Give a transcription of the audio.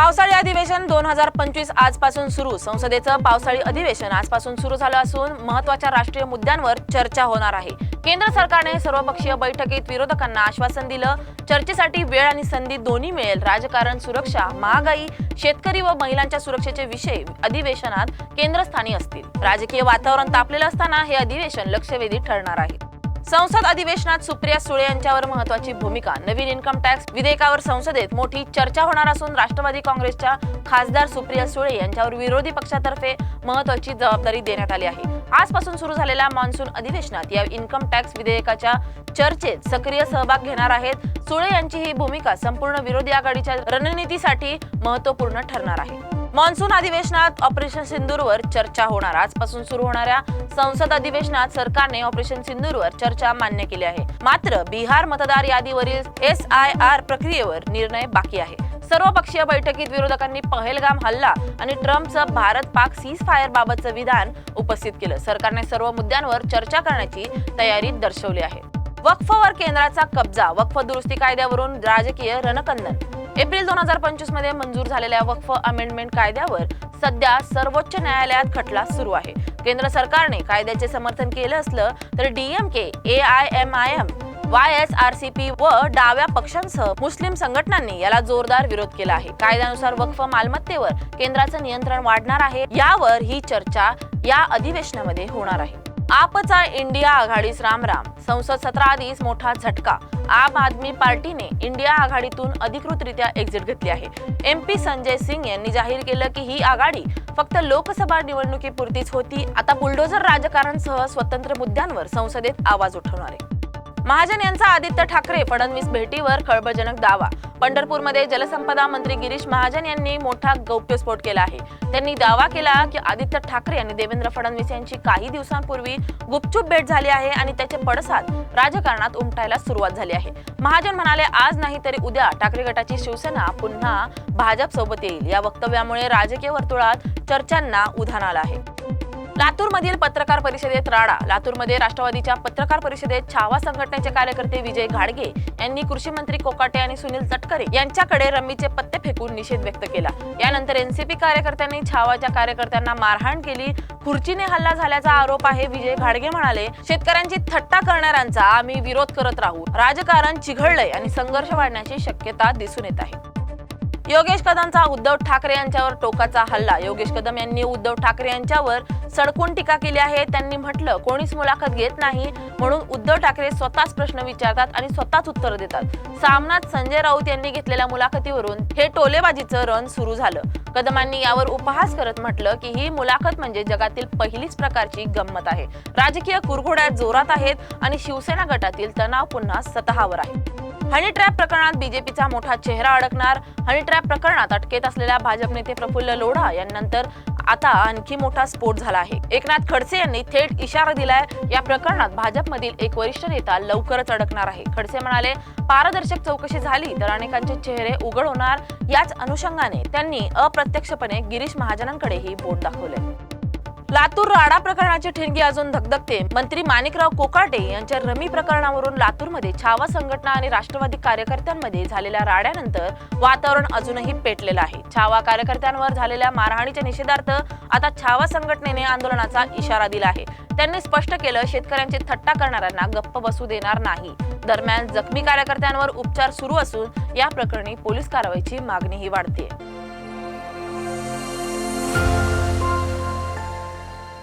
पावसाळी अधिवेशन 2025 आजपासून सुरू. संसदेचं पावसाळी अधिवेशन आजपासून सुरू झालं असून महत्त्वाच्या राष्ट्रीय मुद्द्यांवर चर्चा होणार आहे. केंद्र सरकारने सर्वपक्षीय बैठकीत विरोधकांना आश्वासन दिलं, चर्चेसाठी वेळ आणि संधी दोन्ही मिळेल. राजकारण, सुरक्षा, महागाई, शेतकरी व महिलांच्या सुरक्षेचे विषय अधिवेशनात केंद्रस्थानी असतील. राजकीय वातावरण तापलेलं असताना हे अधिवेशन लक्षवेधी ठरणार आहे. संसद अधिवेशनात सुप्रिया सुळे यांच्यावर महत्त्वाची भूमिका. नवीन इन्कम टॅक्स विधेयकावर संसदेत मोठी चर्चा होणार असून राष्ट्रवादी काँग्रेसच्या खासदार सुप्रिया सुळे यांच्यावर विरोधी पक्षातर्फे महत्त्वाची जबाबदारी देण्यात आली आहे. आजपासून सुरू झालेल्या मान्सून अधिवेशनात या इन्कम टॅक्स विधेयकाच्या चर्चेत सक्रिय सहभाग घेणार आहेत. सुळे यांची ही भूमिका संपूर्ण विरोधी आघाडीच्या रणनीतीसाठी महत्त्वपूर्ण ठरणार आहे. मान्सून अधिवेशनात ऑपरेशन सिंदूरवर चर्चा होणार. आजपासून सुरू होणाऱ्या संसद अधिवेशनात सरकारने ऑपरेशन सिंदूरवर चर्चा मान्य केली आहे. मात्र बिहार मतदार यादीवरील SIR प्रक्रियेवर निर्णय बाकी आहे. सर्वपक्षीय बैठकीत विरोधकांनी पहलगाम हल्ला आणि ट्रम्पचं भारत-पाक सीजफायर बाबतचं विधान उपस्थित केलं. सरकारने सर्व मुद्द्यांवर चर्चा करण्याची तयारी दर्शवली आहे. वक्फवर केंद्राचा कब्जा. वक्फ दुरुस्ती कायद्यावरून राजकीय रणकंदन. एप्रिल 2025 मध्ये मंजूर झालेल्या वक्फ अमेंडमेंट कायद्यावर सध्या सर्वोच्च न्यायालयात खटला सुरू आहे. केंद्र सरकारने कायद्याचे समर्थन केलं असलं तर DMK, AIMIM, YSRCP व डाव्या पक्षांसह मुस्लिम संघटनांनी याला जोरदार विरोध केला आहे. कायद्यानुसार वक्फ मालमत्तेवर केंद्राचं नियंत्रण वाढणार आहे. यावर ही चर्चा या अधिवेशनामध्ये होणार आहे. आपचा इंडिया आघाडीस रामराम. संसद सत्राआधीच मोठा झटका. आम आदमी पार्टीने इंडिया आघाडीतून अधिकृतरित्या एक्झिट घेतली आहे. MP संजय सिंग यांनी जाहीर केलं की ही आघाडी फक्त लोकसभा निवडणुकीपुरतीच होती. आता बुलडोझर राजकारणसह स्वतंत्र मुद्द्यांवर संसदेत आवाज उठवणार आहे. महाजन यांचा आदित्य ठाकरे फडणवीस भेटीवर खळबळजनक दावा. पंढरपूरमध्ये जलसंपदा मंत्री गिरीश महाजन यांनी मोठा गौप्यस्फोट केला आहे. त्यांनी दावा केला की आदित्य ठाकरे आणि देवेंद्र फडणवीस यांची काही दिवसांपूर्वी गुपचूप भेट झाली आहे आणि त्याचे पडसाद राजकारणात उमटायला सुरुवात झाली आहे. महाजन म्हणाले, आज नाही तरी उद्या ठाकरे गटाची शिवसेना पुन्हा भाजप सोबत येईल. या वक्तव्यामुळे राजकीय वर्तुळात चर्चांना उधाण आलं आहे. लातूरमधील पत्रकार परिषदेत राडा. लातूरमध्ये राष्ट्रवादीच्या पत्रकार परिषदेत छावा संघटनेचे कार्यकर्ते विजय घाडगे यांनी कृषी मंत्री कोकाटे आणि सुनील तटकरे यांच्याकडे रम्मीचे पत्ते फेकून निषेध व्यक्त केला. यानंतर NCP कार्यकर्त्यांनी छावाच्या कार्यकर्त्यांना मारहाण केली. खुर्चीने हल्ला झाल्याचा आरोप आहे. विजय घाडगे म्हणाले, शेतकऱ्यांची थट्टा करणाऱ्यांचा आम्ही विरोध करत राहू. राजकारण चिघळलंय आणि संघर्ष वाढण्याची शक्यता दिसून येत आहे. योगेश कदमचा उद्धव ठाकरे यांच्यावर टोकाचा हल्ला. योगेश कदम यांनी उद्धव ठाकरे यांच्यावर सडकून टीका केली आहे. त्यांनी म्हटलं, कोणीच मुलाखत घेत नाही म्हणून उद्धव ठाकरे स्वतःच प्रश्न विचारतात आणि स्वतःच उत्तर देतात. सामनात संजय राऊत यांनी घेतलेल्या मुलाखतीवरून हे टोलेबाजीचं रण सुरू झालं. कदमांनी यावर उपहास करत म्हटलं की ही मुलाखत म्हणजे जगातील पहिलीच प्रकारची गंमत आहे. राजकीय कुरघोड्या जोरात आहेत आणि शिवसेना गटातील तणाव पुन्हा सतहावर आहे. हनी ट्रॅप प्रकरणात बीजेपीचा मोठा चेहरा अडकणार. हनी ट्रॅप प्रकरणात अटकेत असलेल्या भाजप नेते प्रफुल्ल लोढा यांनंतर आता आणखी मोठा स्फोट झाला आहे. एकनाथ खडसे यांनी थेट इशारा दिलाय. या प्रकरणात भाजपमधील एक वरिष्ठ नेता लवकरच अडकणार आहे. खडसे म्हणाले, पारदर्शक चौकशी झाली तर अनेकांचे चेहरे उघड होणार. याच अनुषंगाने त्यांनी अप्रत्यक्षपणे गिरीश महाजनांकडेही बोट दाखवले. लातूर राडा प्रकरणाची ठिणगी अजून धगधगते. मंत्री माणिकराव कोकाटे यांच्या रमी प्रकरणावरून लातूरमध्ये छावा संघटना आणि राष्ट्रवादी कार्यकर्त्यांमध्ये झालेल्या राड्यानंतर वातावरण अजूनही पेटलेलं आहे. छावा कार्यकर्त्यांवर झालेल्या मारहाणीच्या निषेधार्थ आता छावा संघटनेने आंदोलनाचा इशारा दिला आहे. त्यांनी स्पष्ट केलं, शेतकऱ्यांची थट्टा करणाऱ्यांना गप्प बसू देणार नाही. दरम्यान जखमी कार्यकर्त्यांवर उपचार सुरू असून या प्रकरणी पोलीस कारवाईची मागणीही वाढते.